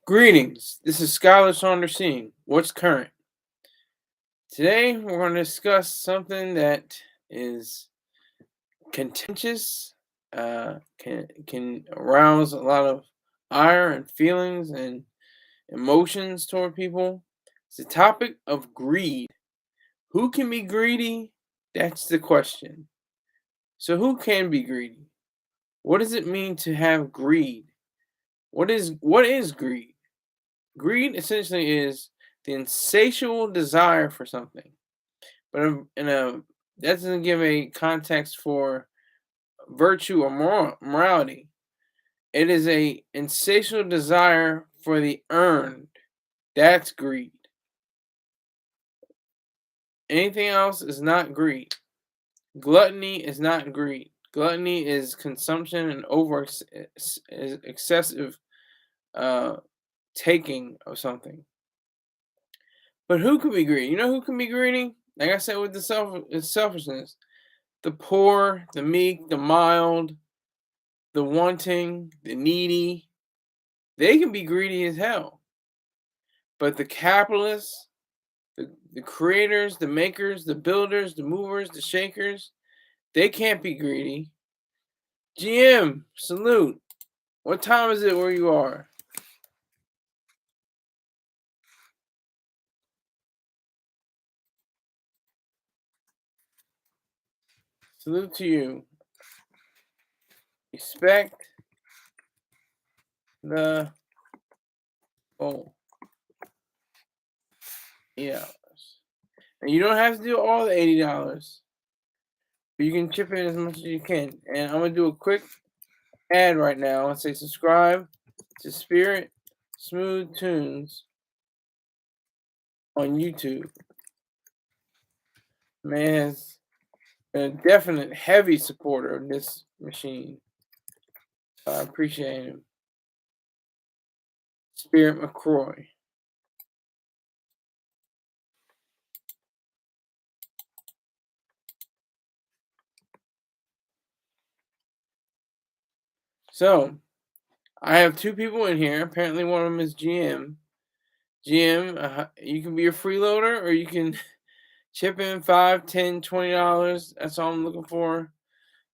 Greetings. This is Skyler Saunders seeing what's current. Today we're going to discuss something that is contentious, can arouse a lot of ire and feelings and emotions toward people. It's the topic of greed. Who can be greedy? That's the question. So who can be greedy? What does it mean to have greed? What is greed? Greed essentially is the insatiable desire for something, but that doesn't give a context for virtue or morality. It is a insatiable desire for the earned. That's greed. Anything else is not greed. Gluttony is not greed. Gluttony is consumption and is excessive uh, taking of something. But who can be greedy? You know who can be greedy? Like I said, with the selfishness, the poor, the meek, the mild, the wanting, the needy, they can be greedy as hell. But the capitalists, the creators, the makers, the builders, the movers, the shakers, they can't be greedy. GM, salute. What time is it where you are? Salute to you. Respect the oh yeah. And you don't have to do all the $80. But you can chip in as much as you can. And I'm gonna do a quick ad right now and say subscribe to Spirit Smooth Tunes on YouTube. Man has been a definite heavy supporter of this machine. So I appreciate him. Spirit McCroy. So I have two people in here. Apparently one of them is GM. GM, you can be a freeloader or you can chip in $5, $10, $20. That's all I'm looking for.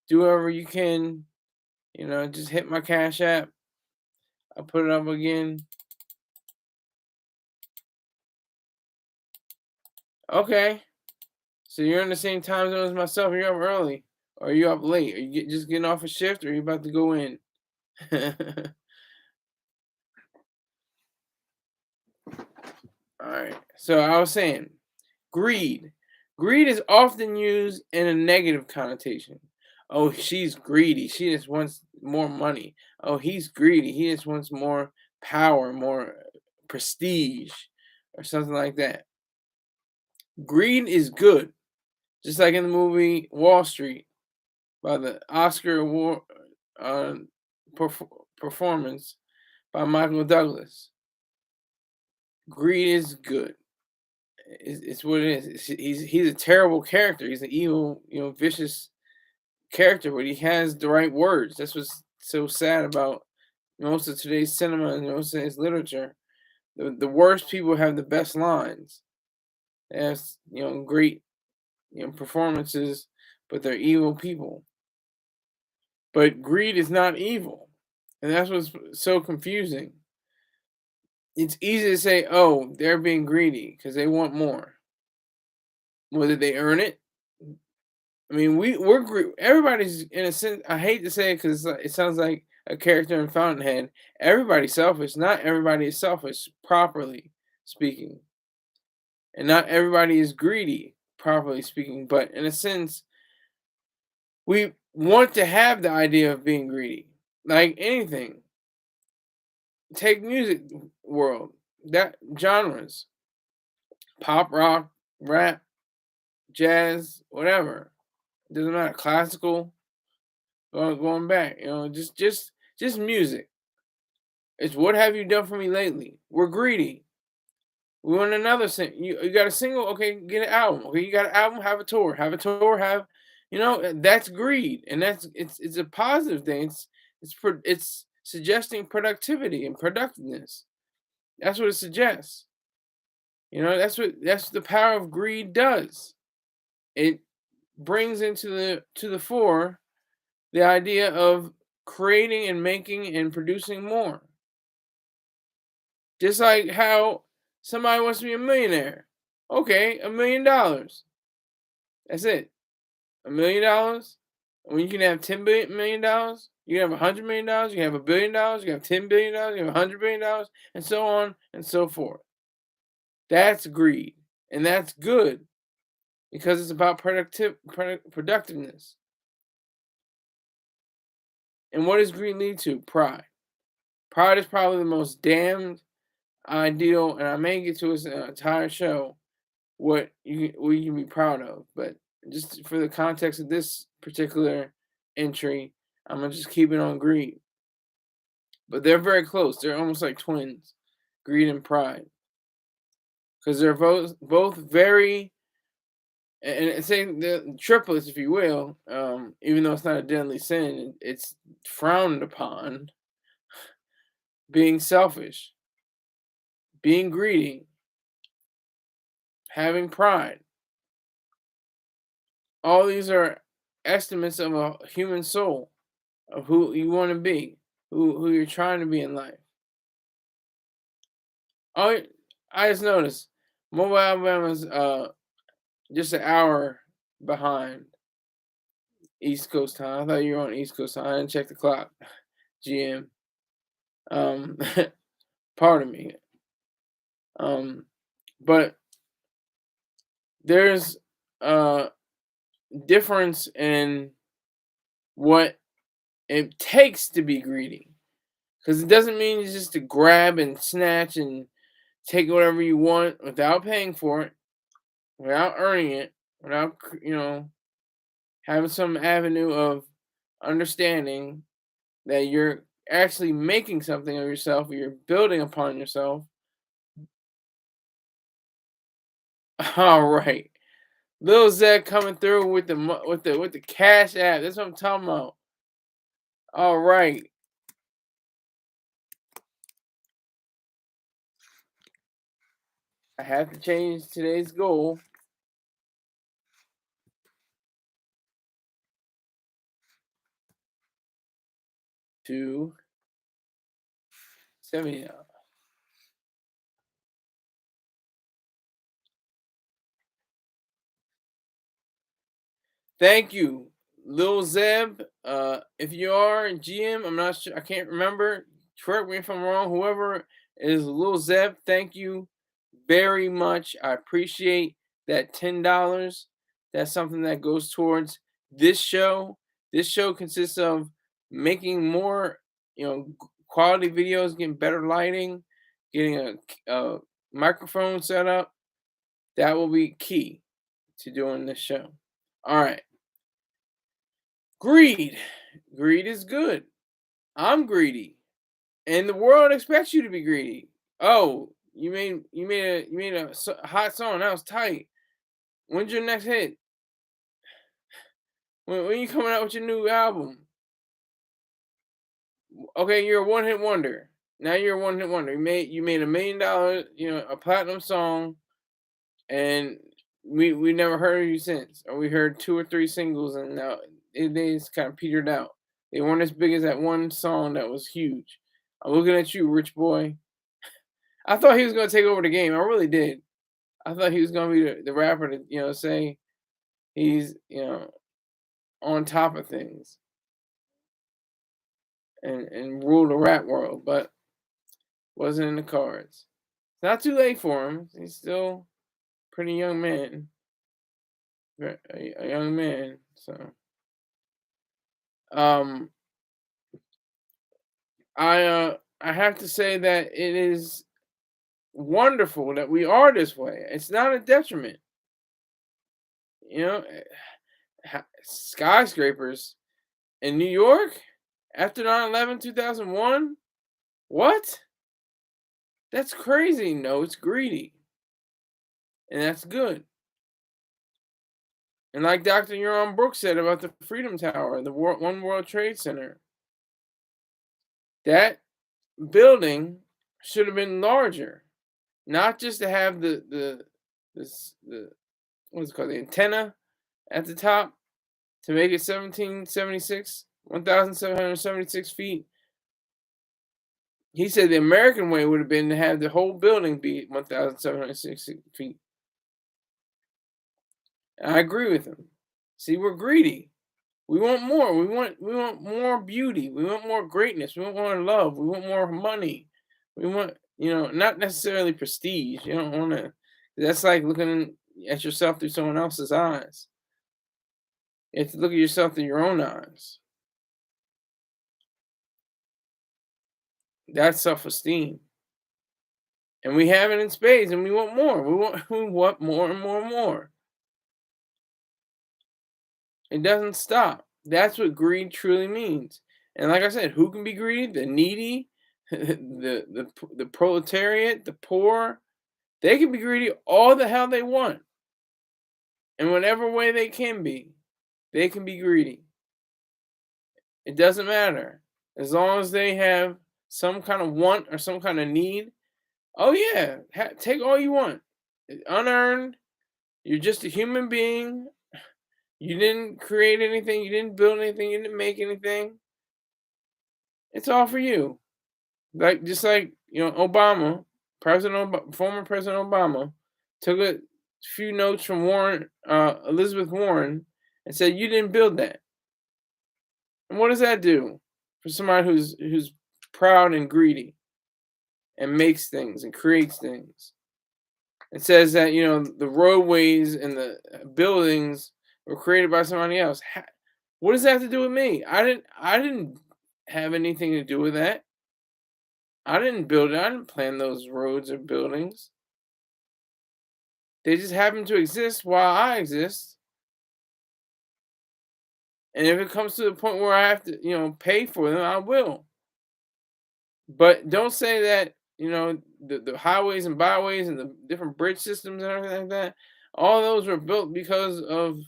Do whatever you can. Just hit my Cash App. I'll put it up again. Okay. So you're in the same time zone as myself. You're up early. Or are you up late? Are you just getting off a shift or are you about to go in? All right. So I was saying, greed. Greed is often used in a negative connotation. Oh, she's greedy. She just wants more money. Oh, he's greedy. He just wants more power, more prestige, or something like that. Greed is good. Just like in the movie Wall Street by the Oscar award uh, performance by Michael Douglas. Greed is good. It's what it is. He's a terrible character. He's an evil, vicious character, but he has the right words. That's what's so sad about most of today's cinema and most of today's literature. The worst people have the best lines. They have great performances, but they're evil people. But greed is not evil, and that's what's so confusing. It's easy to say, "Oh, they're being greedy because they want more." Whether they earn it, I mean, everybody's in a sense. I hate to say it because it sounds like a character in Fountainhead. Everybody's selfish. Not everybody is selfish, properly speaking, and not everybody is greedy, properly speaking. But in a sense, we want to have the idea of being greedy, like anything. Take music world, that genres, pop, rock, rap, jazz, whatever. Doesn't matter. Classical, going back, just music. It's what have you done for me lately? We're greedy. We want another You got a single, okay? Get an album. Okay, you got an album. Have a tour. Have a tour. That's greed, and it's a positive thing. It's suggesting productivity and productiveness. That's what it suggests. That's what the power of greed does. It brings into the fore the idea of creating and making and producing more. Just like how somebody wants to be a millionaire. Okay, $1 million. That's it. $1 million. When you can have $10 million, you can have $100 million, you can have $1 billion, you can have $10 billion, you can have $100 billion, and so on and so forth. That's greed, and that's good because it's about productiveness. And what does greed lead to? Pride. Pride is probably the most damned ideal, and I may get to this entire show what you can be proud of, but just for the context of this particular entry, I'm gonna just keep it on greed. But they're very close. They're almost like twins, greed and pride, because they're both very and say the triplets, if you will. Even though it's not a deadly sin, it's frowned upon. Being selfish, being greedy, having pride. All these are estimates of a human soul, of who you want to be, who you're trying to be in life. Oh, I just noticed Mobile Alabama's just an hour behind East Coast time. I thought you were on East Coast time. I didn't check the clock. GM. Um, pardon me. But there's a difference in what it takes to be greedy. Because it doesn't mean just to grab and snatch and take whatever you want without paying for it, without earning it, without having some avenue of understanding that you're actually making something of yourself, or you're building upon yourself. All right, Lil Zed coming through with the Cash App. That's what I'm talking about. All right. I have to change today's goal to $70. Thank you, Lil Zeb. If you are GM, I'm not sure. I can't remember. Correct me if I'm wrong. Whoever is Lil Zeb, thank you very much. I appreciate that $10. That's something that goes towards this show. This show consists of making more, quality videos, getting better lighting, getting a microphone set up. That will be key to doing this show. All right. Greed. Greed is good. I'm greedy. And the world expects you to be greedy. Oh, you made a hot song. That was tight. When's your next hit? When you coming out with your new album? Okay, you're a one hit wonder. Now you're a one hit wonder. You made $1 million, a platinum song, and we never heard of you since. Or we heard 2 or 3 singles, and now it's kind of petered out. They weren't as big as that one song that was huge. I'm looking at you, rich boy. I thought he was gonna take over the game. I really did. I thought he was gonna be the rapper to, say he's, on top of things and rule the rap world, but wasn't in the cards. It's not too late for him. He's still a pretty young man. A young man, so I have to say that it is wonderful that we are this way. It's not a detriment. Skyscrapers in New York after 9/11, 2001. What? That's crazy. No, it's greedy. And that's good. And like Dr. Euron Brooks said about the Freedom Tower, the One World Trade Center, that building should have been larger, not just to have the what's it called, the antenna at the top to make it 1776, 1,776 feet. He said the American way would have been to have the whole building be 1,760 feet. And I agree with him. See, we're greedy. We want more. We want more beauty. We want more greatness. We want more love. We want more money. We want, not necessarily prestige. You don't want to. That's like looking at yourself through someone else's eyes. You have to look at yourself through your own eyes. That's self-esteem. And we have it in spades, and we want more. We want more and more and more. It doesn't stop. That's what greed truly means. And like I said, who can be greedy? The needy, the proletariat, the poor. They can be greedy all the hell they want. In whatever way they can be greedy. It doesn't matter. As long as they have some kind of want or some kind of need. Oh yeah, take all you want. It's unearned. You're just a human being. You didn't create anything. You didn't build anything. You didn't make anything. It's all for you. Just like Obama, former President Obama, took a few notes from Elizabeth Warren, and said, "You didn't build that." And what does that do for somebody who's proud and greedy, and makes things and creates things? It says that the roadways and the buildings were created by somebody else. What does that have to do with me? I didn't have anything to do with that. I didn't build it. I didn't plan those roads or buildings. They just happen to exist while I exist. And if it comes to the point where I have to, pay for them, I will. But don't say that, the highways and byways and the different bridge systems and everything like that, all those were built because of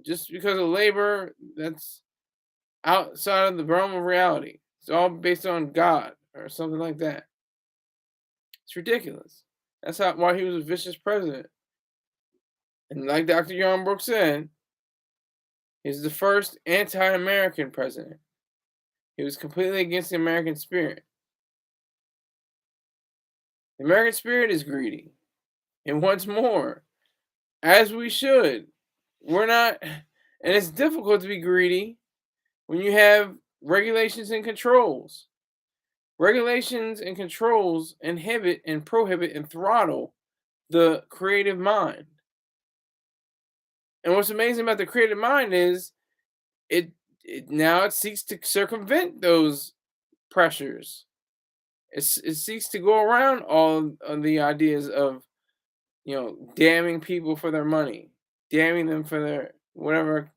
just because of labor that's outside of the realm of reality. It's all based on God or something like that. It's ridiculous. That's why he was a vicious president. And like Dr. Yarnbrook said, he's the first anti-American president. He was completely against the American spirit. The American spirit is greedy and wants more, as we should. We're not, and it's difficult to be greedy when you have regulations and controls. Regulations and controls inhibit and prohibit and throttle the creative mind. And what's amazing about the creative mind is it seeks to circumvent those pressures. It seeks to go around all of the ideas of, damning people for their money, damning them for their whatever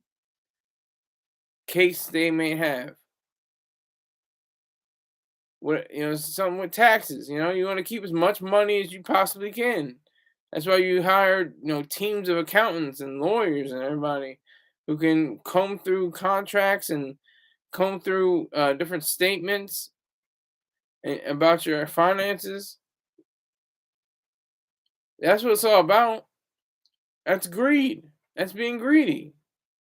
case they may have. Something with taxes. You want to keep as much money as you possibly can. That's why you hire, teams of accountants and lawyers and everybody who can comb through contracts and comb through different statements about your finances. That's what it's all about. That's greed. That's being greedy.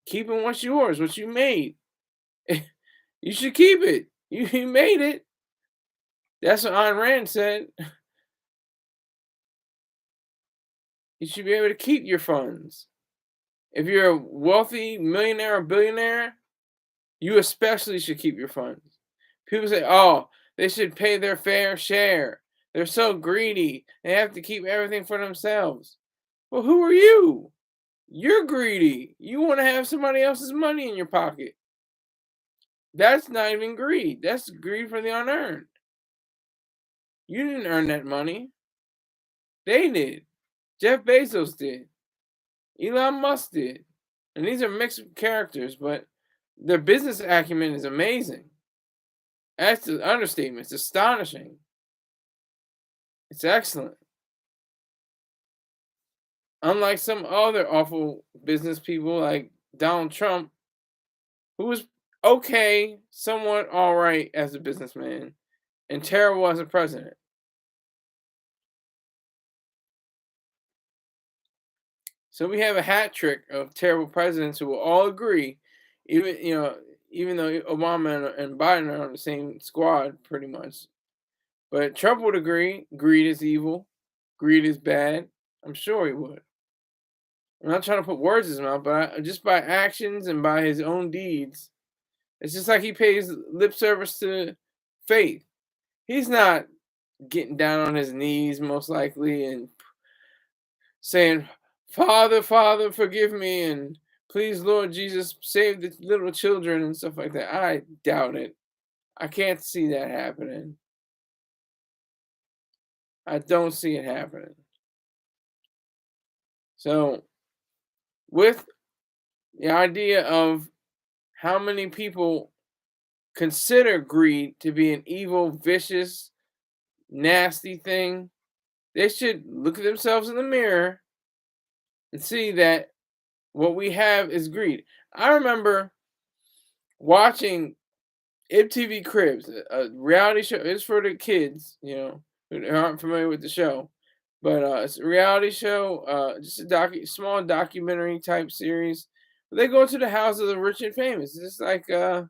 Keeping what's yours, what you made. You should keep it. You made it. That's what Ayn Rand said. You should be able to keep your funds. If you're a wealthy millionaire or billionaire, you especially should keep your funds. People say, oh, they should pay their fair share. They're so greedy. They have to keep everything for themselves. Well, who are you? You're greedy. You want to have somebody else's money in your pocket. That's not even greed. That's greed for the unearned. You didn't earn that money. They did. Jeff Bezos did. Elon Musk did. And these are mixed characters, but their business acumen is amazing. That's the understatement. It's astonishing. It's excellent. Unlike some other awful business people like Donald Trump, who was okay, somewhat all right as a businessman, and terrible as a president. So we have a hat trick of terrible presidents who will all agree, even even though Obama and Biden are on the same squad pretty much. But Trump would agree greed is evil, greed is bad. I'm sure he would. I'm not trying to put words in his mouth, but just by actions and by his own deeds, it's just like he pays lip service to faith. He's not getting down on his knees, most likely, and saying, Father, Father, forgive me, and please, Lord Jesus, save the little children and stuff like that. I doubt it. I can't see that happening. I don't see it happening. So, with the idea of how many people consider greed to be an evil, vicious, nasty thing, they should look at themselves in the mirror and see that what we have is greed. I remember watching MTV Cribs, a reality show. It's for the kids, who aren't familiar with the show. But it's a reality show, just a small documentary type series. They go to the house of the rich and famous. It's like at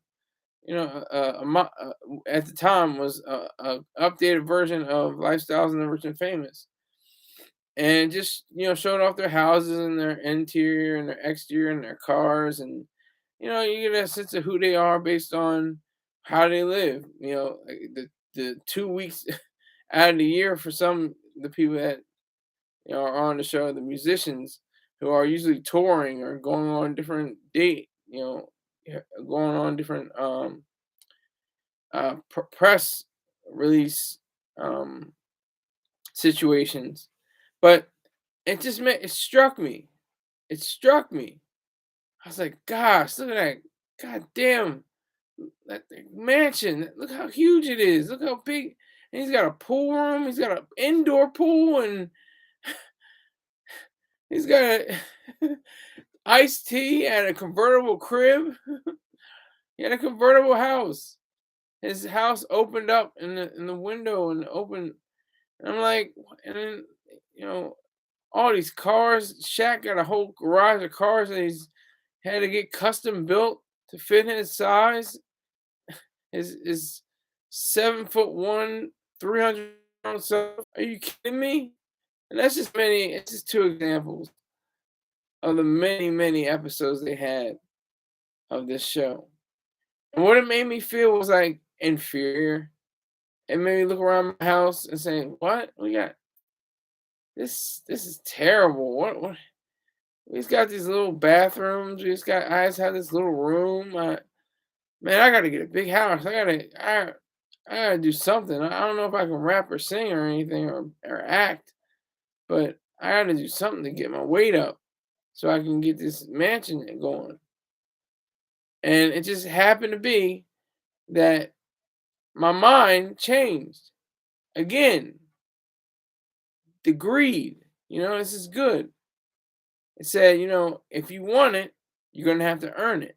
the time was a updated version of Lifestyles of the Rich and Famous, and just showing off their houses and their interior and their exterior and their cars, and you get a sense of who they are based on how they live. Like the 2 weeks out of the year for some the people that are on the show, the musicians who are usually touring or going on different going on different press release situations. But it struck me. It struck me. I was like, gosh, look at that. God damn, that mansion. Look how huge it is. Look how big. And he's got a pool room. He's got an indoor pool, and he's got a iced tea and a convertible crib. He had a convertible house. His house opened up in the window and open. And I'm like, and then all these cars. Shaq got a whole garage of cars that he's had to get custom built to fit his size. His 7'1", 300 self. Are you kidding me? And that's just many. It's just two examples of the many, many episodes they had of this show. And what it made me feel was like inferior. It made me look around my house and say, "What we got? This is terrible. What? We've got these little bathrooms. I just have this little room. Man, I got to get a big house. I gotta do something. I don't know if I can rap or sing or anything or act, but I got to do something to get my weight up so I can get this mansion going." And it just happened to be that my mind changed again. The greed, this is good. It said, if you want it, you're gonna have to earn it.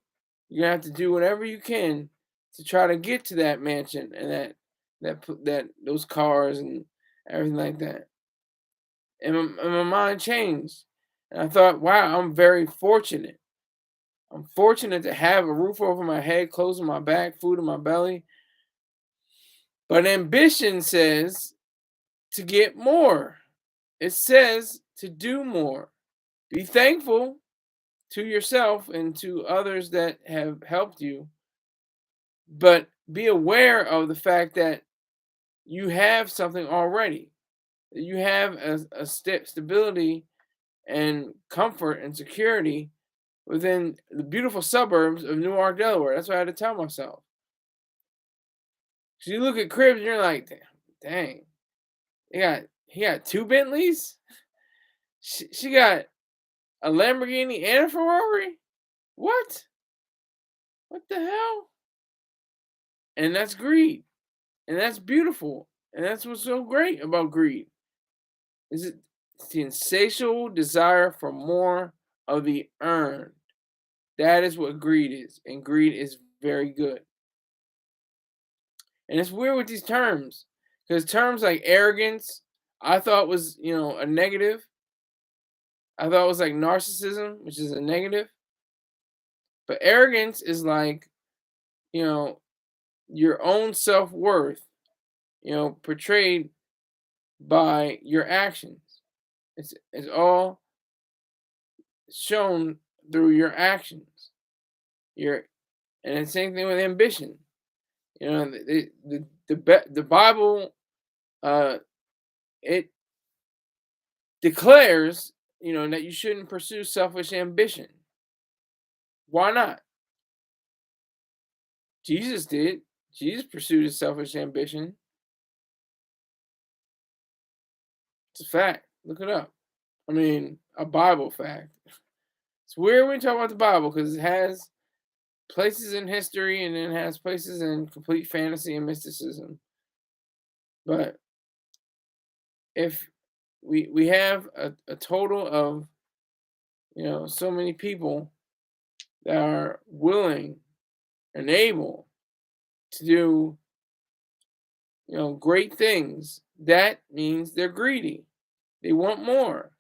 You're gonna have to do whatever you can to try to get to that mansion and that those cars and everything like that. And my mind changed, and I thought, wow, I'm very fortunate. I'm fortunate to have a roof over my head, clothes on my back, food in my belly. But ambition says to get more. It says to do more. Be thankful to yourself and to others that have helped you, but be aware of the fact that you have something already. That you have a stability and comfort and security within the beautiful suburbs of Newark, Delaware. That's what I had to tell myself. So you look at cribs and you're like, dang, he got two Bentleys. She got a Lamborghini and a Ferrari. What? What the hell? And that's greed, and that's beautiful, and that's what's so great about greed. It's the insatiable desire for more of the earned. That is what greed is, and greed is very good. And it's weird with these terms, because terms like arrogance, I thought was, a negative. I thought it was like narcissism, which is a negative. But arrogance is like, you know, your own self worth, portrayed by your actions. It's all shown through your actions. Your And the same thing with ambition. The Bible, uh, it declares, that you shouldn't pursue selfish ambition. Why not? Jesus did. Jesus pursued his selfish ambition. It's a fact. Look it up. I mean, a Bible fact. It's weird when you talk about the Bible because it has places in history and it has places in complete fantasy and mysticism. But if we have a total of, so many people that are willing and able to do, great things, that means they're greedy. They want more.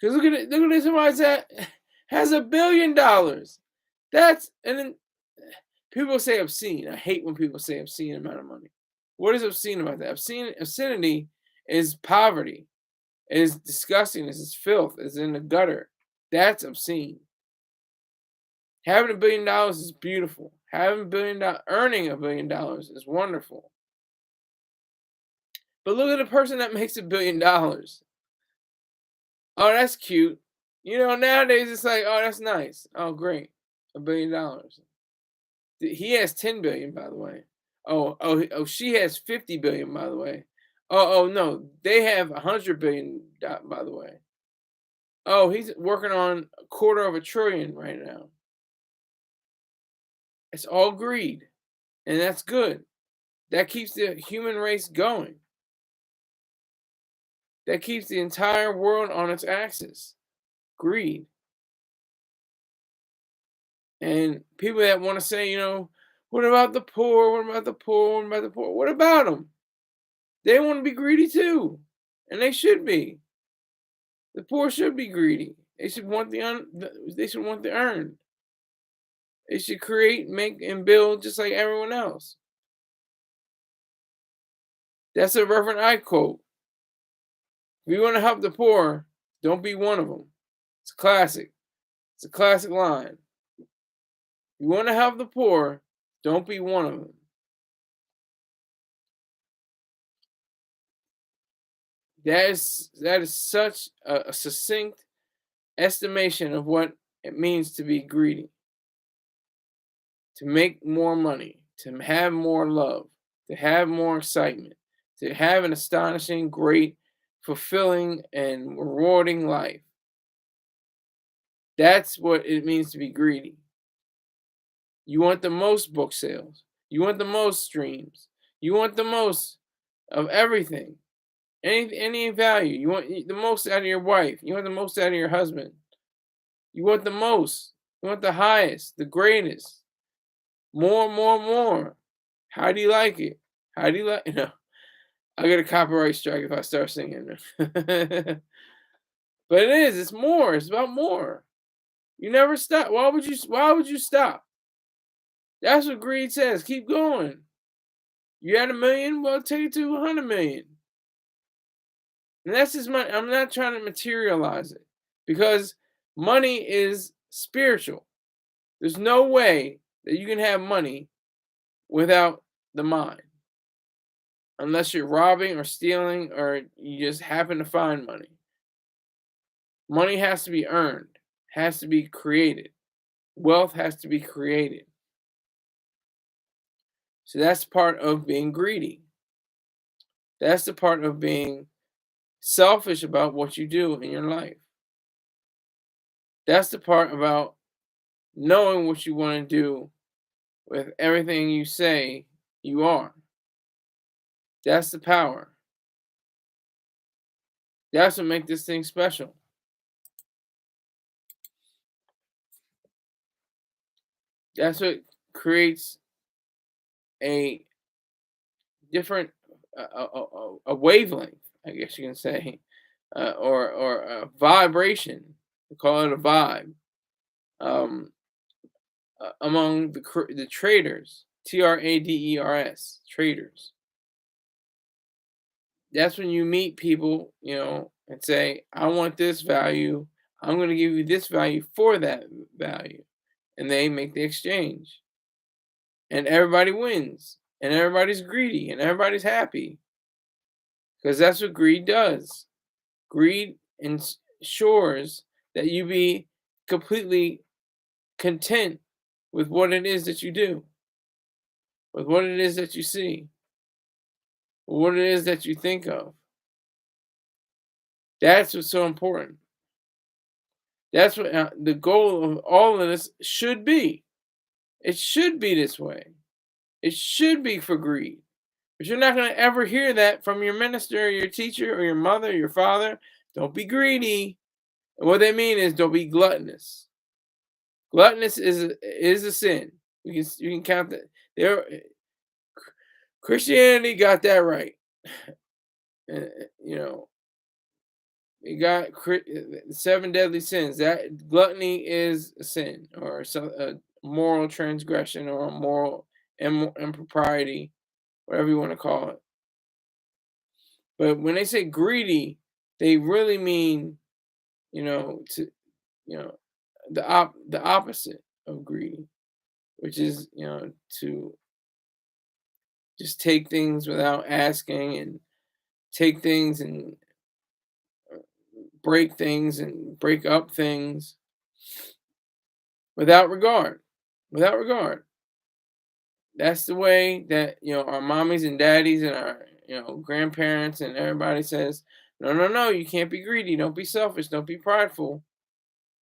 Because look at it, look at this, somebody that has $1 billion. That's and then people say obscene. I hate when people say obscene amount of money. What is obscene about that? Obscenity is poverty. It is disgusting. It's filth. It's in the gutter. That's obscene. Having $1 billion is beautiful. Having earning $1 billion is wonderful. But look at the person that makes $1 billion. Oh, that's cute. Nowadays it's like, oh, that's nice. Oh, great, $1 billion. He has 10 billion, by the way. Oh, she has 50 billion, by the way. Oh, no, they have 100 billion, by the way. Oh, he's working on a quarter of a trillion right now. It's all greed, and that's good. That keeps the human race going. That keeps the entire world on its axis. Greed. And people that want to say, what about the poor? What about the poor? What about the poor? What about them? They want to be greedy too, and they should be. The poor should be greedy. They should want they should want the earned. They should create, make, and build just like everyone else. That's a Reverend I quote. If you want to help the poor, don't be one of them. It's classic. It's a classic line. If you want to help the poor, don't be one of them. That is such a succinct estimation of what it means to be greedy. To make more money, to have more love, to have more excitement, to have an astonishing, great, fulfilling, and rewarding life. That's what it means to be greedy. You want the most book sales. You want the most streams. You want the most of everything. Any value. You want the most out of your wife. You want the most out of your husband. You want the most. You want the highest, the greatest. More, more, more. How do you like it? How do you like I get a copyright strike if I start singing. But it is, it's more. It's about more. You never stop. Why would you stop? That's what greed says. Keep going. You had 1 million, well take it to 100 million. And that's just money. I'm not trying to materialize it because money is spiritual. There's no way that you can have money without the mind. Unless you're robbing or stealing or you just happen to find money. Money has to be earned, has to be created. Wealth has to be created. So that's part of being greedy. That's the part of being selfish about what you do in your life. That's the part about knowing what you want to do with everything you say you are. That's the power. That's what makes this thing special. That's what creates a different a wavelength, I guess you can say, or a vibration. We call it a vibe. Um, Among the traders, traders, traders. That's when you meet people, and say, "I want this value. I'm going to give you this value for that value," and they make the exchange, and everybody wins, and everybody's greedy, and everybody's happy because that's what greed does. Greed ensures that you be completely content with what it is that you do, with what it is that you see, what it is that you think of. That's what's so important. That's what the goal of all of this should be. It should be this way. It should be for greed. But you're not going to ever hear that from your minister or your teacher or your mother or your father. Don't be greedy. And what they mean is don't be gluttonous. Gluttonous is a sin. You can count that. There, Christianity got that right. Uh, you know, you got the seven deadly sins. That gluttony is a sin or some a moral transgression or a moral impropriety, whatever you want to call it. But when they say greedy, they really mean, to you know the opposite of greedy, which is to just take things without asking and take things and break things and break up things without regard. Without regard. That's the way that our mommies and daddies and our grandparents and everybody says, no, no, no, you can't be greedy. Don't be selfish. Don't be prideful.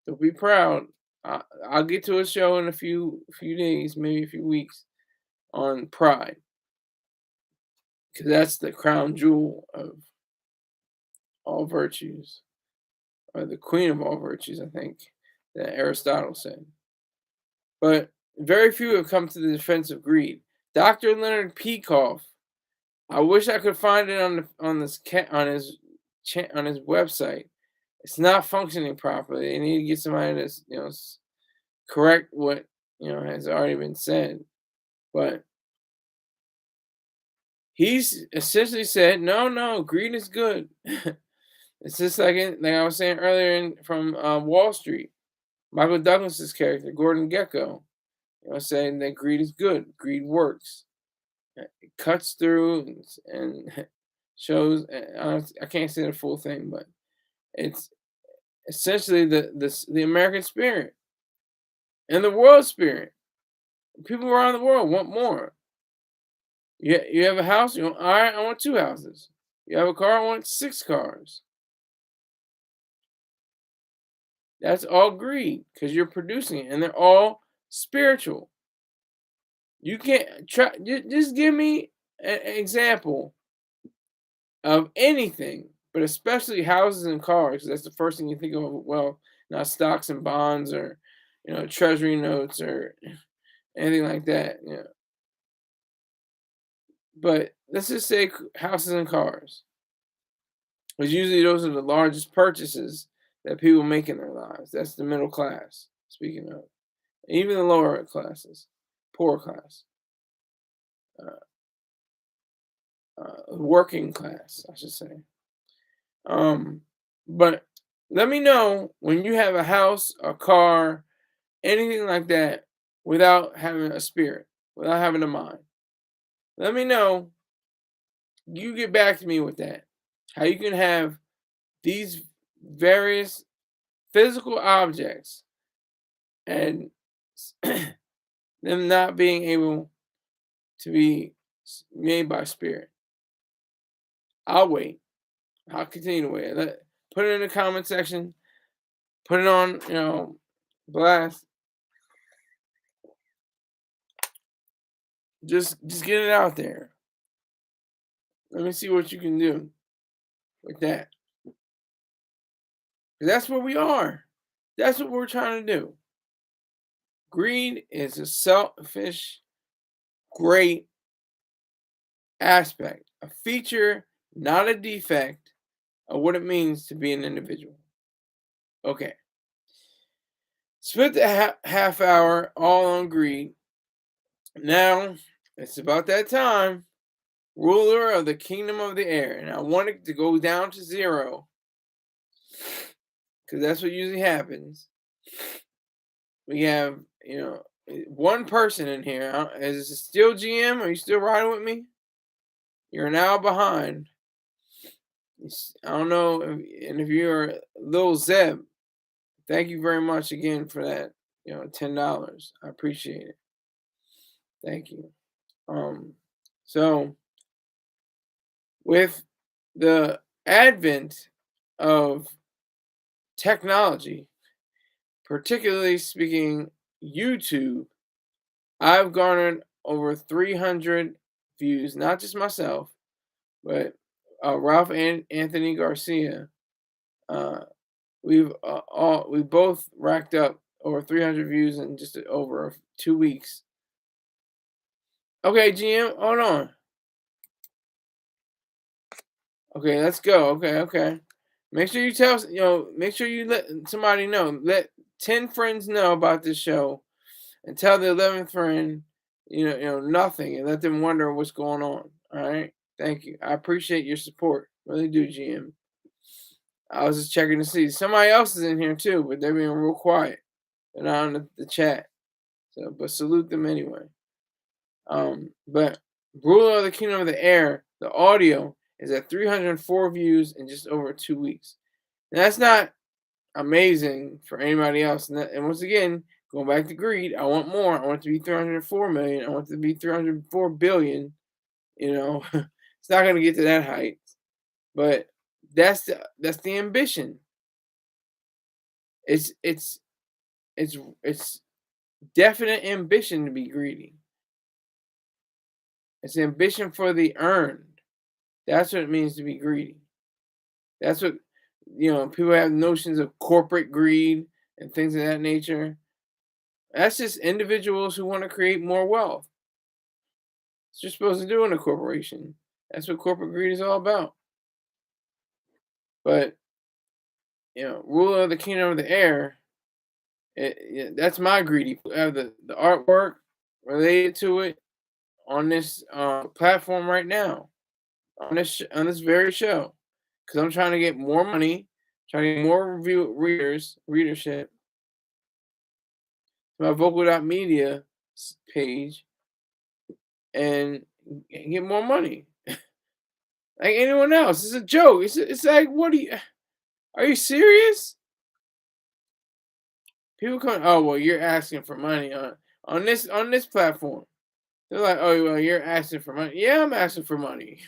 Don't be proud. I'll get to a show in a few days, maybe a few weeks, on pride, because that's the crown jewel of all virtues, or the queen of all virtues, I think, that Aristotle said. But very few have come to the defense of greed. Dr. Leonard Peikoff, I wish I could find it on his website. It's not functioning properly. They need to get somebody to correct what has already been said. But he's essentially said, no, no, greed is good. It's just like I was saying earlier from Wall Street. Michael Douglas's character, Gordon Gekko, saying that greed is good. Greed works. It cuts through and shows. I can't say the full thing, but it's essentially the American spirit and the world spirit. People around the world want more. You have a house. All right, I want 2 houses. You have a car. I want 6 cars. That's all greed because you're producing it, and they're all spiritual. You can't try. Just give me an example of anything, but especially houses and cars. That's the first thing you think of. Well, not stocks and bonds or treasury notes or anything like that. But let's just say houses and cars, because usually those are the largest purchases that people make in their lives. That's the middle class. Speaking of, even the lower classes, poor class, working class, I should say. But let me know when you have a house, a car, anything like that, without having a spirit, without having a mind. Let me know. You get back to me with that. How you can have these various physical objects and them not being able to be made by spirit. I'll wait. I'll continue to wait. Put it in the comment section. Put it on, blast. Just get it out there. Let me see what you can do with that. 'Cause that's where we are. That's what we're trying to do. Greed is a selfish, great aspect, a feature, not a defect, of what it means to be an individual. Okay. Spent the half hour all on greed. Now it's about that time. Ruler of the kingdom of the air. And I want it to go down to zero because that's what usually happens. We have, one person in here. Is it still GM? Are you still riding with me? You're an hour behind. I don't know. And if you're Lil Zeb, thank you very much again for that. $10. I appreciate it. Thank you. So with the advent of technology, particularly speaking YouTube, I've garnered over 300 views, not just myself, but Ralph and Anthony Garcia. We both racked up over 300 views in just over 2 weeks. Okay, GM, hold on. Okay, let's go. Okay. Make sure you make sure you let somebody know. Let 10 friends know about this show and tell the 11th friend, nothing, and let them wonder what's going on. All right. Thank you. I appreciate your support. Really do, GM. I was just checking to see. Somebody else is in here too, but they're being real quiet. They're not on the chat. So, but salute them anyway. But Ruler of the Kingdom of the Air, the audio is at 304 views in just over 2 weeks. And that's not amazing for anybody else. And once again, going back to greed, I want more. I want it to be 304 million. I want it to be 304 billion. It's not going to get to that height, but that's the ambition. It's definite ambition to be greedy. It's ambition for the earned. That's what it means to be greedy. That's what people have notions of corporate greed and things of that nature. That's just individuals who want to create more wealth. That's what you're supposed to do in a corporation. That's what corporate greed is all about. But ruler of the kingdom of the air, that's my greedy. I have the artwork related to it on this platform right now, on this very show, because I'm trying to get more money, trying to get more readership. My Vocal.media page, and get more money. Like anyone else, it's a joke. It's like, are you serious? People come, oh well, you're asking for money on this platform. They're like, oh well, you're asking for money. Yeah, I'm asking for money.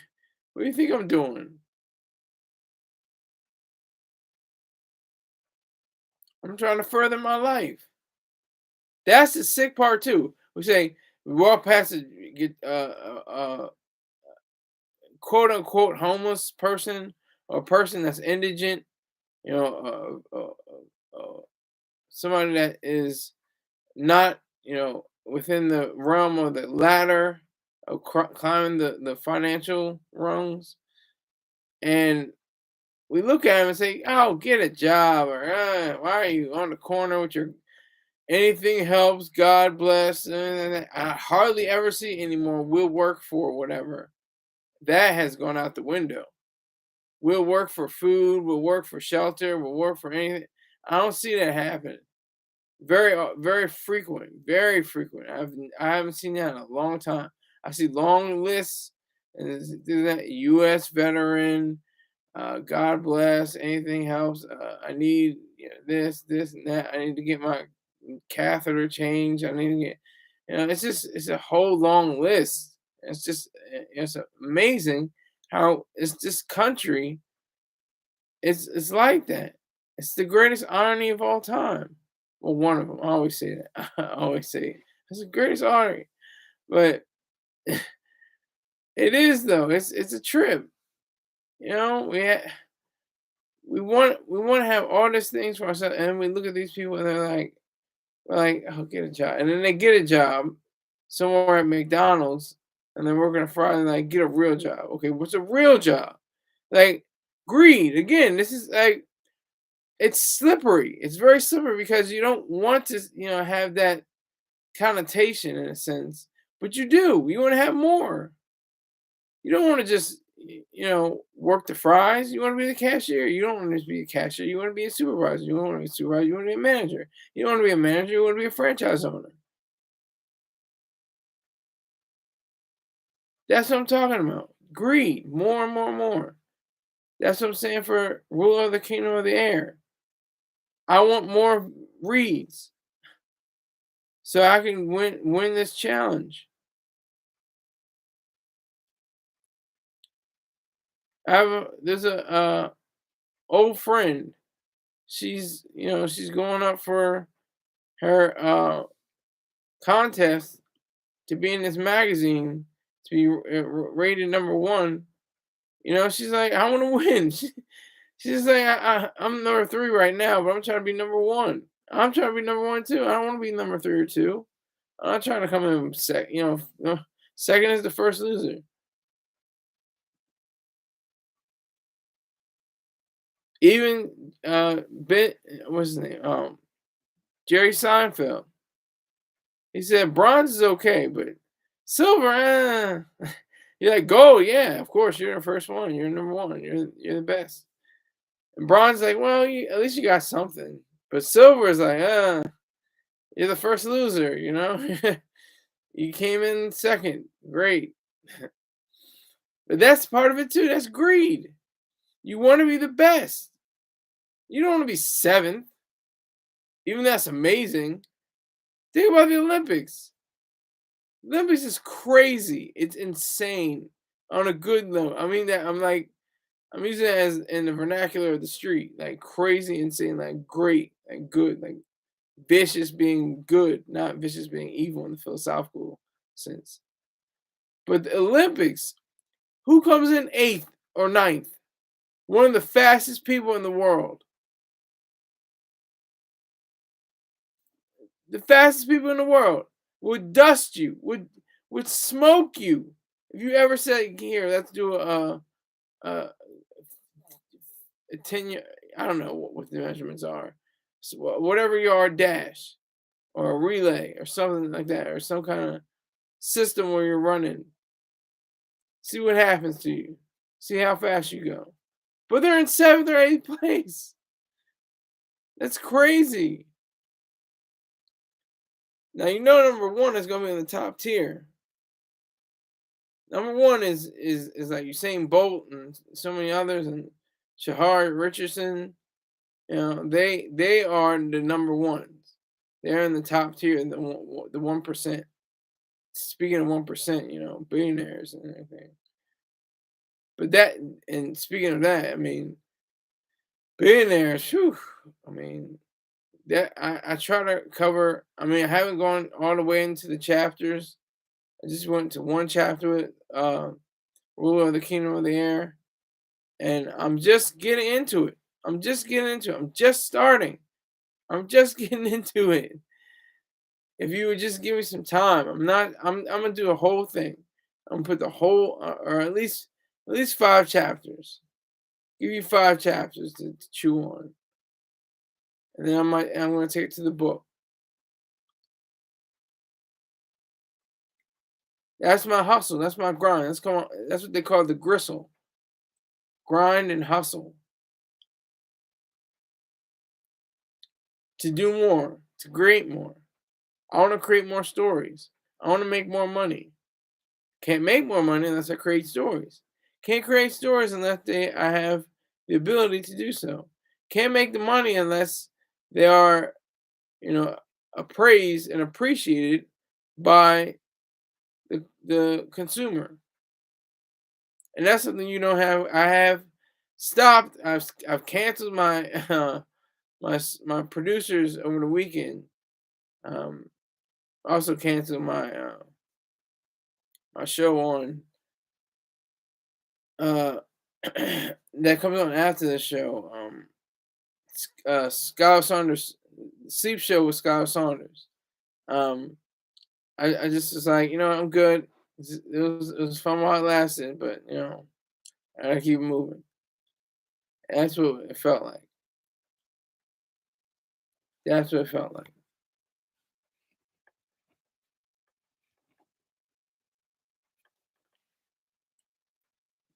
What do you think I'm doing? I'm trying to further my life. That's the sick part too. We say we walk past a get quote unquote homeless person or a person that's indigent, somebody that is not within the realm of the ladder of climbing the financial rungs, and we look at him and say, "Oh, get a job," or "Why are you on the corner with your anything helps? God bless." And I hardly ever see anymore. We'll work for whatever. That has gone out the window. We'll work for food. We'll work for shelter. We'll work for anything. I don't see that happening. Very frequent. Very frequent. I haven't seen that in a long time. I see long lists and that U.S. veteran. God bless. Anything helps. I need this, and that. I need to get my catheter changed. I need to get. It's a whole long list. It's amazing how this country it's like that. It's the greatest irony of all time. Well, one of them. I always say that. I always say it's the greatest irony, but it is though. It's a trip. We want to have all these things for ourselves, and we look at these people and we're like, oh, get a job, and then they get a job somewhere at McDonald's and then working a Friday night. Get a real job. Okay, what's a real job? Like greed again. This is like it's slippery. It's very slippery because you don't want to, have that connotation in a sense, but you do. You want to have more. You don't want to just, work the fries. You want to be the cashier. You don't want to just be a cashier. You want to be a supervisor. You don't want to be a supervisor. You want to be a manager. You don't want to be a manager. You want to be a franchise owner. That's what I'm talking about. Greed, more and more and more. That's what I'm saying for ruler of the kingdom of the air. I want more reads so I can win this challenge. There's a old friend. She's going up for her contest to be in this magazine to be rated number one. She's like, I want to win. She's like, I'm number three right now, but I'm trying to be number one. I'm trying to be number one too. I don't want to be number three or two. I'm not trying to come in second. Second is the first loser. Even Ben, what's his name? Jerry Seinfeld. He said bronze is okay, but silver, you're like gold, yeah, of course you're the first one. You're number one. You're the best. And bronze is like, well, at least you got something. But silver is like, you're the first loser. You came in second, great. But that's part of it too. That's greed. You want to be the best. You don't want to be seventh. Even that's amazing. Think about the Olympics. The Olympics is crazy. It's insane on a good note. I mean that I'm using it as in the vernacular of the street, like crazy, insane, like great, like good, like vicious being good, not vicious being evil in the philosophical sense. But the Olympics, who comes in eighth or ninth? One of the fastest people in the world. The fastest people in the world would dust you, would smoke you. If you ever said, here, let's do a 10-year, I don't know what the measurements are. So whatever you are, dash or a relay or something like that, or some kind of system where you're running. See what happens to you. See how fast you go. But they're in seventh or eighth place. That's crazy. Now number one is gonna be in the top tier. Number one is like Usain Bolt and so many others, and Shahar Richardson. They are the number ones. They're in the top tier, the 1%. Speaking of 1%, billionaires and everything. But and speaking of that, I mean, billionaires. Whew, I mean, that I try to cover. I mean, I haven't gone all the way into the chapters. I just went to one chapter with ruler of the kingdom of the air, and I'm just getting into it. I'm just starting. I'm just getting into it. If you would just give me some time, I'm gonna do a whole thing. I'm gonna put the whole, or at least 5 chapters. Give you 5 chapters to chew on, and then I'm gonna take it to the book. That's my hustle. That's my grind. That's what they call the gristle. Grind and hustle. To do more, to create more. I want to create more stories. I want to make more money. Can't make more money unless I create stories. Can't create stories unless I have the ability to do so. Can't make the money unless they are, appraised and appreciated by the consumer. And that's something you don't have. I have stopped. I've canceled my my producers over the weekend. Also canceled my show on that comes on after the show. Skyler Saunders sleep show with Skyler Saunders. I just was like, I'm good. It was fun while it lasted, but I gotta keep moving. That's what it felt like. That's what it felt like.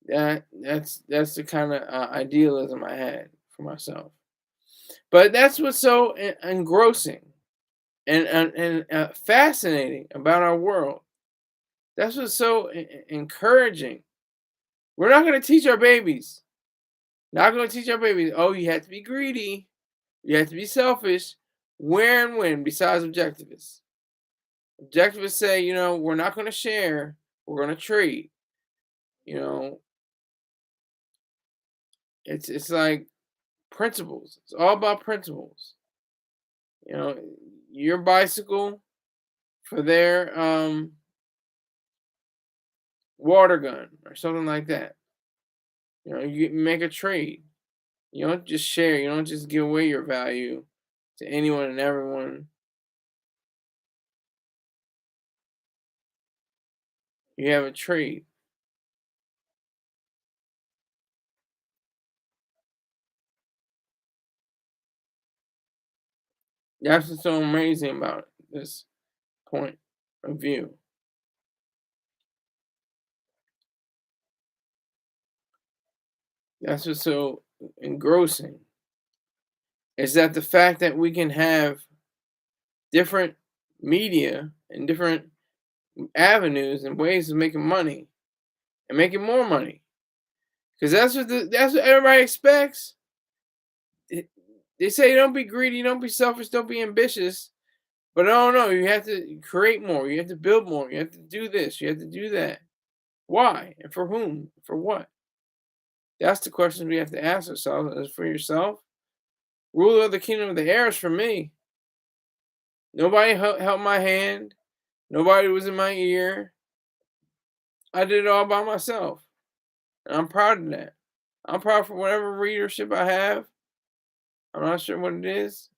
That's the kind of idealism I had for myself. But that's what's so engrossing and fascinating about our world. That's what's so encouraging. We're not going to teach our babies. Not going to teach our babies. Oh, you have to be greedy. You have to be selfish. Where and when? Besides objectivists. Objectivists say, we're not going to share. We're going to trade. You know, it's like principles. It's all about principles. You know, your bicycle for their water gun or something like that. You make a trade. You don't just share. You don't just give away your value to anyone and everyone. You have a trade. That's what's so amazing about this point of view. That's what's so engrossing. Is that the fact that we can have different media and different avenues and ways of making money and making more money. Because that's what everybody expects. It- They say don't be greedy, don't be selfish, don't be ambitious. But no, you have to create more, you have to build more, you have to do this, you have to do that. Why? And for whom? For what? That's the questions we have to ask ourselves. As for yourself, ruler of the kingdom of the air is for me. Nobody held my hand. Nobody was in my ear. I did it all by myself. And I'm proud of that. I'm proud for whatever readership I have. I'm not sure what it is,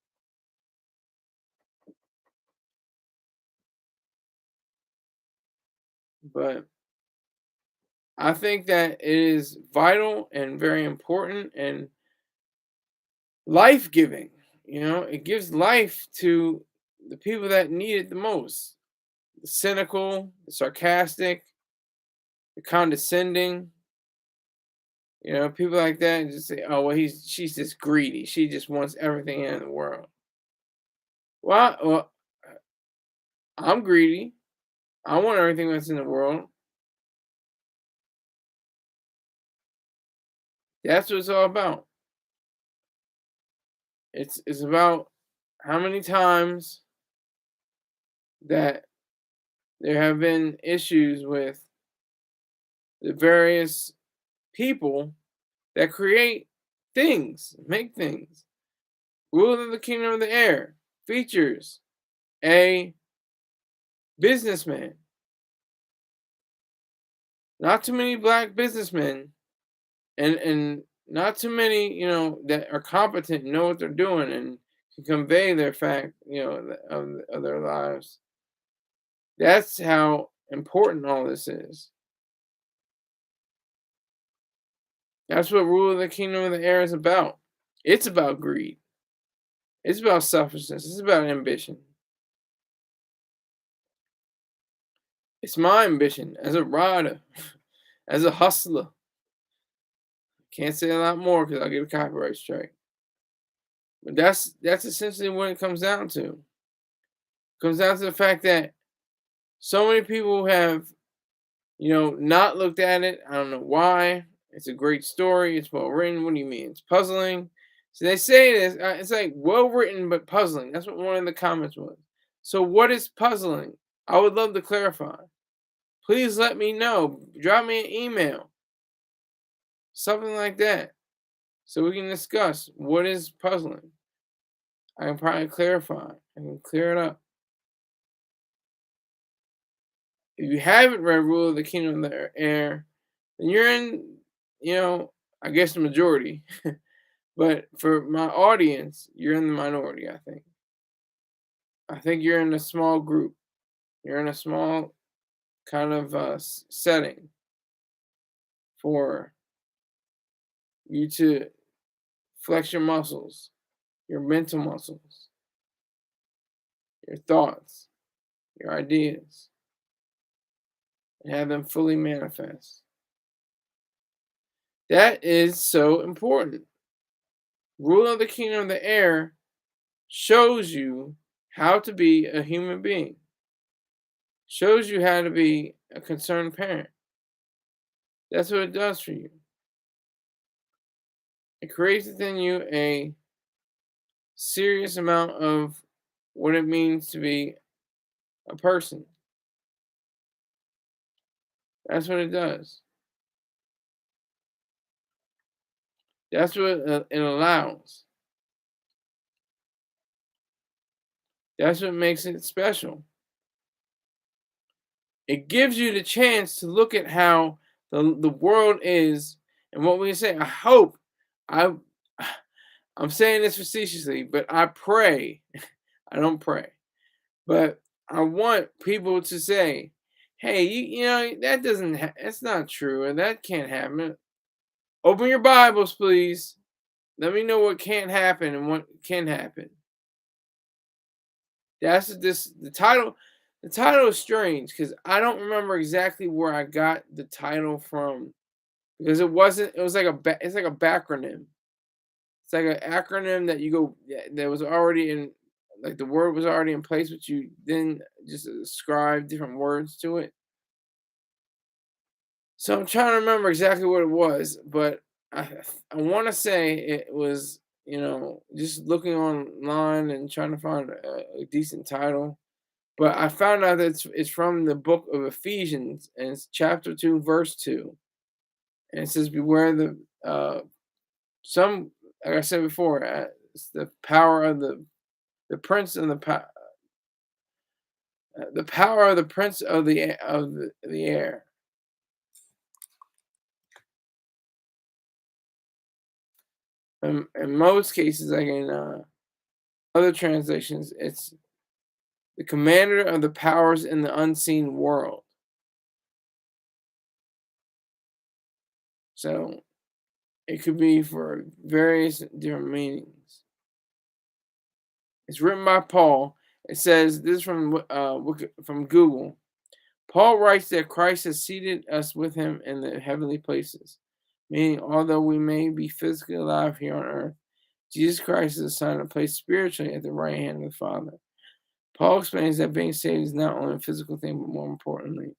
but I think that it is vital and very important and life giving. It gives life to the people that need it the most. The cynical, the sarcastic, the condescending, people like that and just say, "Oh, well, she's just greedy. She just wants everything in the world." Well, I'm greedy. I want everything that's in the world. That's what it's all about. It's about how many times that there have been issues with the various people that create things, make things. Rule of the Kingdom of the Air features a businessman. Not too many black businessmen and not too many, that are competent and know what they're doing and can convey their fact, of their lives. That's how important all this is. That's what rule of the kingdom of the air is about. It's about greed. It's about selfishness. It's about ambition. It's my ambition as a rider, as a hustler. Can't say a lot more because I'll get a copyright strike. But that's essentially what it comes down to. It comes down to the fact that so many people have, not looked at it. I don't know why. It's a great story. It's well written. What do you mean? It's puzzling. So they say this. It's like well written but puzzling. That's what one of the comments was. So what is puzzling? I would love to clarify. Please let me know. Drop me an email. Something like that. So we can discuss what is puzzling. I can probably clarify. I can clear it up. If you haven't read Rule of the Kingdom of the Air, then you're in, I guess the majority. But for my audience, you're in the minority, I think. I think you're in a small group. You're in a small kind of setting for you to flex your muscles, your mental muscles, your thoughts, your ideas, and have them fully manifest. That is so important. Rule of the kingdom of the air shows you how to be a human being, shows you how to be a concerned parent. That's what it does for you. It creates within you a serious amount of what it means to be a person. That's what it does. That's what it allows. That's what makes it special. It gives you the chance to look at how the world is and what we say. I hope I I'm saying this facetiously, but I pray. I don't pray, but I want people to say, "Hey, you know that that's not true, and that can't happen." Open your Bibles, please. Let me know what can't happen and what can happen. That's this the title. The title is strange because I don't remember exactly where I got the title from because it wasn't. It was like it's like a backronym. It's like an acronym that you go that was already in, like the word was already in place, but you then just ascribe different words to it. So I'm trying to remember exactly what it was, but I I want to say it was, just looking online and trying to find a decent title. But I found out that it's from the book of Ephesians, and it's chapter 2, verse 2. And it says, "Beware some, like I said before, it's the power of the prince and the power of the prince of the air." In most cases, like in other translations, it's the commander of the powers in the unseen world. So it could be for various different meanings. It's written by Paul. It says this from from Google. Paul writes that Christ has seated us with him in the heavenly places, meaning although we may be physically alive here on earth, Jesus Christ is assigned a place spiritually at the right hand of the Father. Paul explains that being saved is not only a physical thing, but more importantly,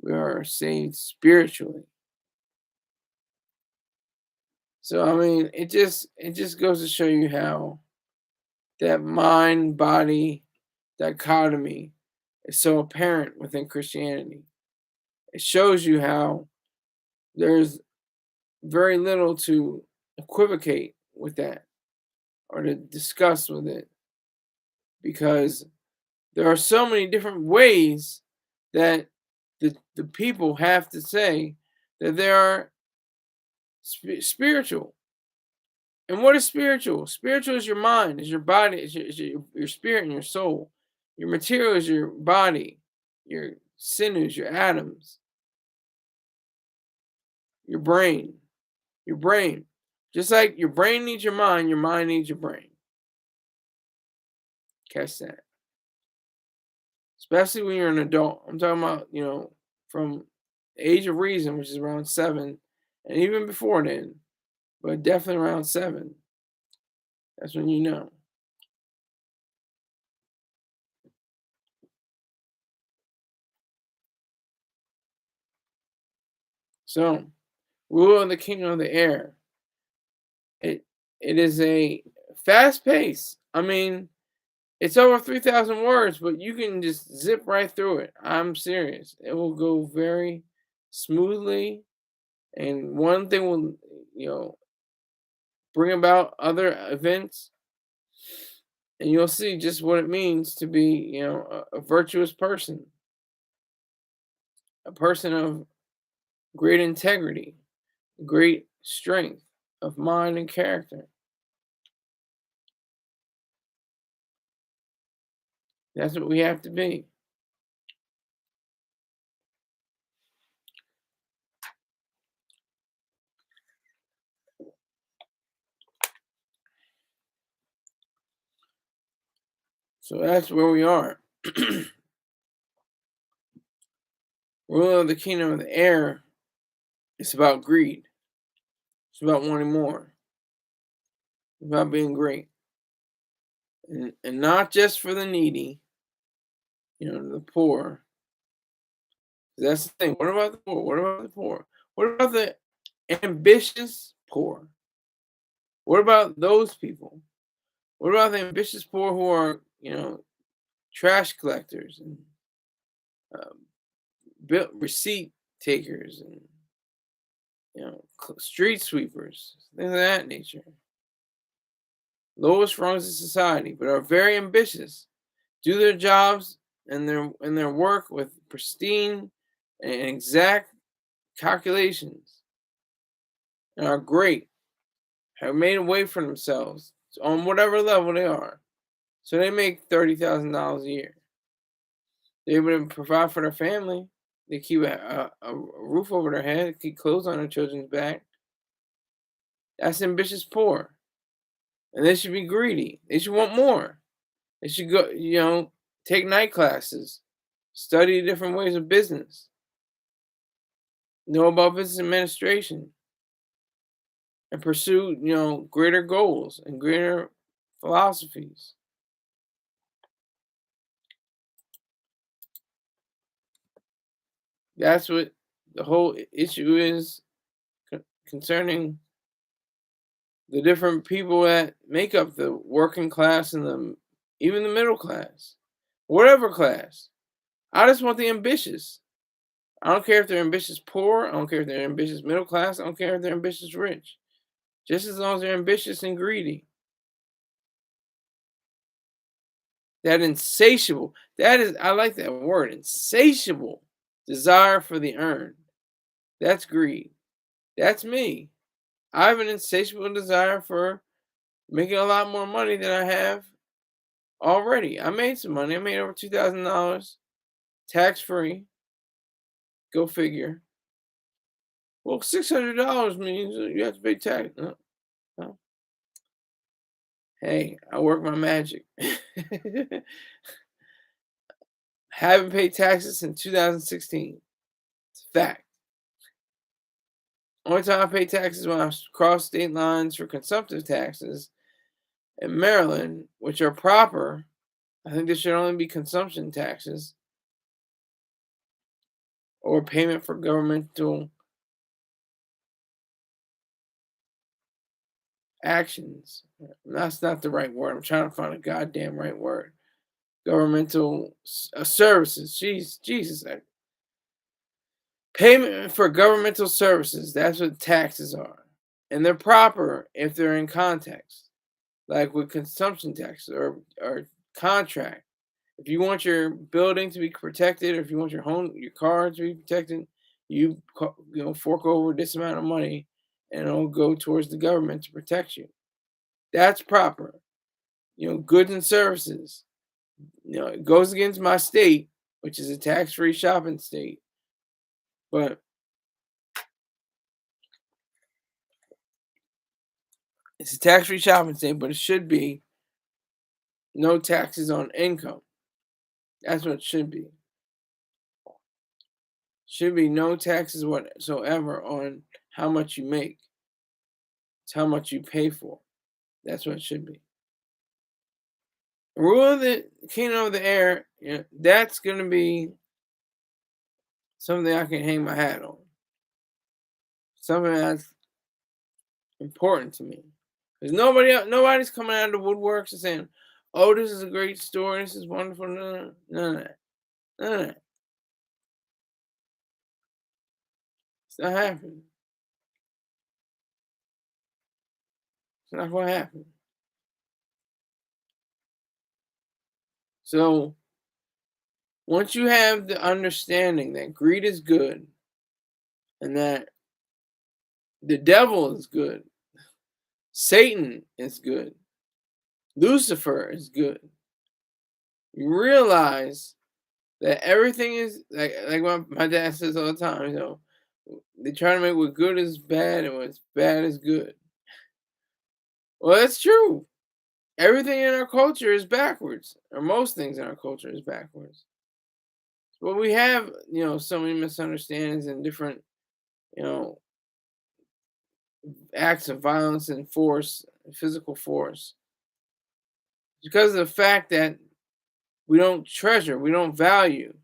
we are saved spiritually. So I mean, it just goes to show you how that mind body dichotomy is so apparent within Christianity. It shows you how there's very little to equivocate with that or to discuss with it because there are so many different ways that the people have to say that they are spiritual. And what is spiritual? Spiritual is your mind, is your body, is your spirit and your soul. Your material is your body, your sinews, your atoms, your brain. Your brain. Just like your brain needs your mind needs your brain. Catch that. Especially when you're an adult. I'm talking about, from the age of reason, which is around 7, and even before then, but definitely around 7. That's when you know. So, rule of the kingdom of the air. It it is a fast pace. I mean, it's over 3,000 words, but you can just zip right through it. I'm serious. It will go very smoothly, and one thing will, you know, bring about other events, and you'll see just what it means to be, a virtuous person, a person of great integrity, great strength of mind and character. That's what we have to be. So that's where we are. Ruler of the kingdom of the air, it's about greed. It's about wanting more. It's about being great. And not just for the needy, the poor. That's the thing. What about the poor? What about the poor? What about the ambitious poor? What about those people? What about the ambitious poor who are, trash collectors and um, receipt takers and street sweepers, things of that nature? Lowest rungs of society, but are very ambitious, do their jobs and their work with pristine and exact calculations, and are great, have made a way for themselves on whatever level they are. So they make $30,000 a year. They're able to provide for their family. They keep a roof over their head, keep clothes on their children's back. That's ambitious poor. And they should be greedy. They should want more. They should go, take night classes, study different ways of business, know about business administration, and pursue, greater goals and greater philosophies. That's what the whole issue is concerning the different people that make up the working class and even the middle class, whatever class. I just want the ambitious. I don't care if they're ambitious poor. I don't care if they're ambitious middle class. I don't care if they're ambitious rich. Just as long as they're ambitious and greedy. That insatiable, I like that word, insatiable desire for the earned. That's greed. That's me. I have an insatiable desire for making a lot more money than I have already. I made some money. I made over $2,000 tax free. Go figure. Well, $600 means you have to pay tax. No. Hey, I work my magic. Haven't paid taxes since 2016. It's a fact. Only time I pay taxes when I cross state lines for consumptive taxes in Maryland, which are proper. I think there should only be consumption taxes or payment for governmental actions. That's not the right word. I'm trying to find a goddamn right word. Governmental services. Jesus. Payment for governmental services. That's what taxes are. And they're proper if they're in context. Like with consumption tax or contract. If you want your building to be protected, or if you want your car to be protected, you fork over this amount of money, and it'll go towards the government to protect you. That's proper. Goods and services. It goes against my state, which is a tax-free shopping state, but it's a tax-free shopping state, but it should be no taxes on income. That's what it should be. Should be no taxes whatsoever on how much you make. It's how much you pay for. That's what it should be. Rule of the kingdom of the air, that's going to be something I can hang my hat on. Something that's important to me. Because nobody's coming out of the woodworks and saying, oh, this is a great story. This is wonderful. None of that. None of that. It's not happening. It's not going to happen. So, once you have the understanding that greed is good and that the devil is good, Satan is good, Lucifer is good, you realize that everything is like my dad says all the time, they try to make what good is bad and what's bad is good. Well, that's true. Everything in our culture is backwards, or most things in our culture is backwards. But we have, so many misunderstandings and different, you know, acts of violence and force, physical force, because of the fact that we don't treasure, we don't value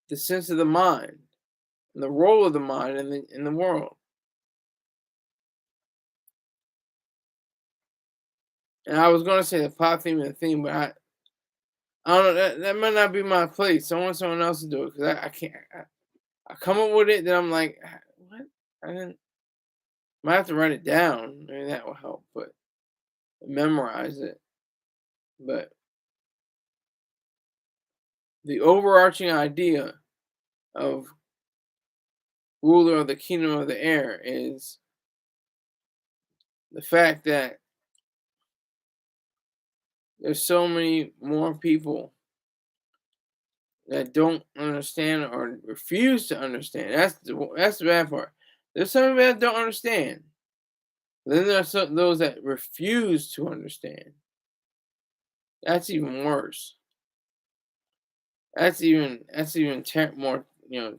the sense of the mind and the role of the mind in the world. And I was gonna say the plot theme and the theme, but I don't know. That might not be my place. I want someone else to do it because I can't. I come up with it, then I'm like, "Ah, what? I didn't. Might have to write it down. Maybe that will help, but memorize it. But the overarching idea of ruler of the kingdom of the air is the fact that there's so many more people that don't understand or refuse to understand. That's the bad part. There's some people that don't understand. Then there's those that refuse to understand. That's even worse. That's even more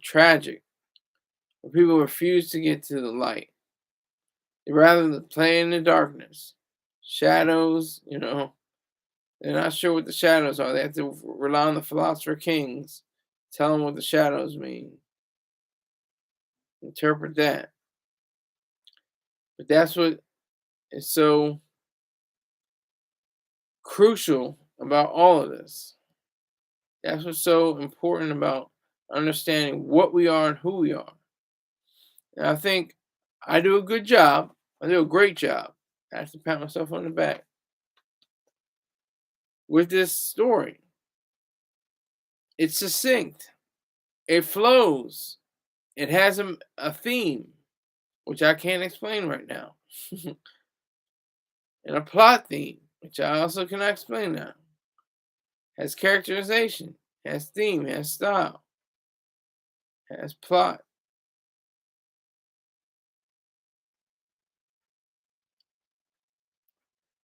tragic. When people refuse to get to the light, they rather than play in the darkness, shadows. They're not sure what the shadows are. They have to rely on the philosopher kings, tell them what the shadows mean, interpret that. But that's what is so crucial about all of this. That's what's so important about understanding what we are and who we are. And I think I do a good job. I do a great job. I have to pat myself on the back with this story. It's succinct. It flows. It has a theme, which I can't explain right now, and a plot theme, which I also cannot explain now. Has characterization, has theme, has style, has plot.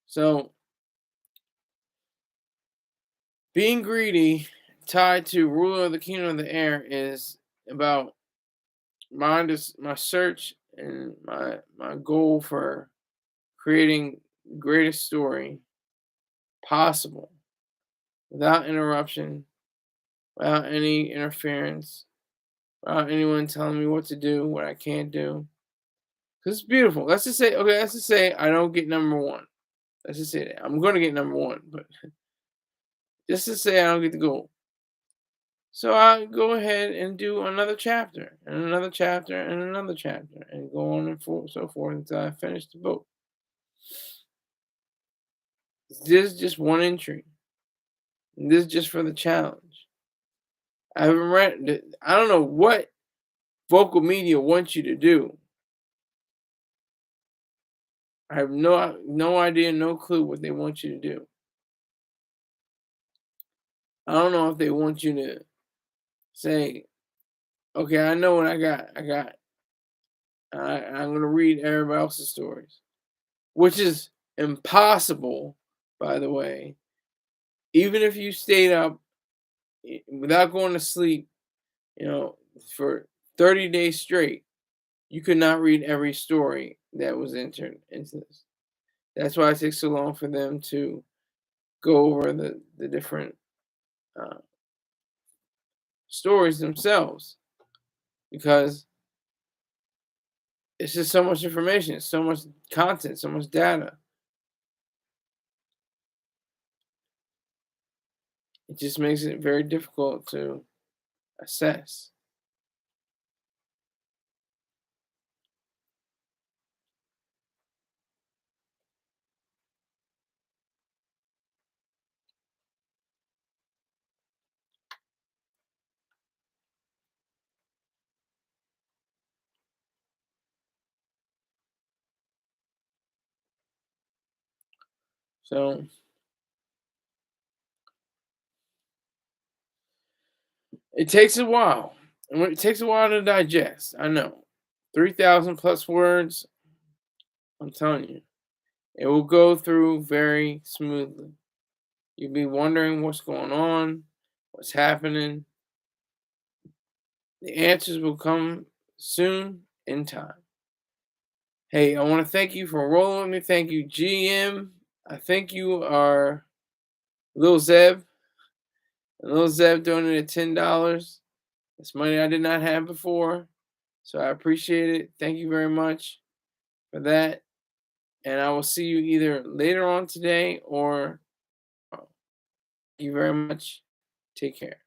So being greedy, tied to ruler of the kingdom of the air, is about my search and my goal for creating the greatest story possible without interruption, without any interference, without anyone telling me what to do, what I can't do. Because it's beautiful. Let's just say, okay, let's just say I don't get number one. Let's just say that. I'm going to get number one, but just to say I don't get the goal. So I go ahead and do another chapter, and another chapter, and another chapter, and go on and so forth until I finish the book. This is just one entry. And this is just for the challenge. I haven't read. I don't know what vocal media wants you to do. I have no idea, no clue what they want you to do. I don't know if they want you to say, "Okay, I know what I got. I'm gonna read everybody else's stories," which is impossible, by the way. Even if you stayed up without going to sleep, you know, for 30 days straight, you could not read every story that was entered into this. That's why it takes so long for them to go over the different uh, stories themselves, because it's just so much information, so much content, so much data. It just makes it very difficult to assess. So it takes a while. And it takes a while to digest. I know. 3,000 plus words. I'm telling you. It will go through very smoothly. You'll be wondering what's going on, what's happening. The answers will come soon in time. Hey, I want to thank you for rolling with me. Thank you, GM. I think you are Lil Zeb. And Lil Zeb donated $10. That's money I did not have before. So I appreciate it. Thank you very much for that. And I will see you either later on today or tomorrow. Thank you very much. Take care.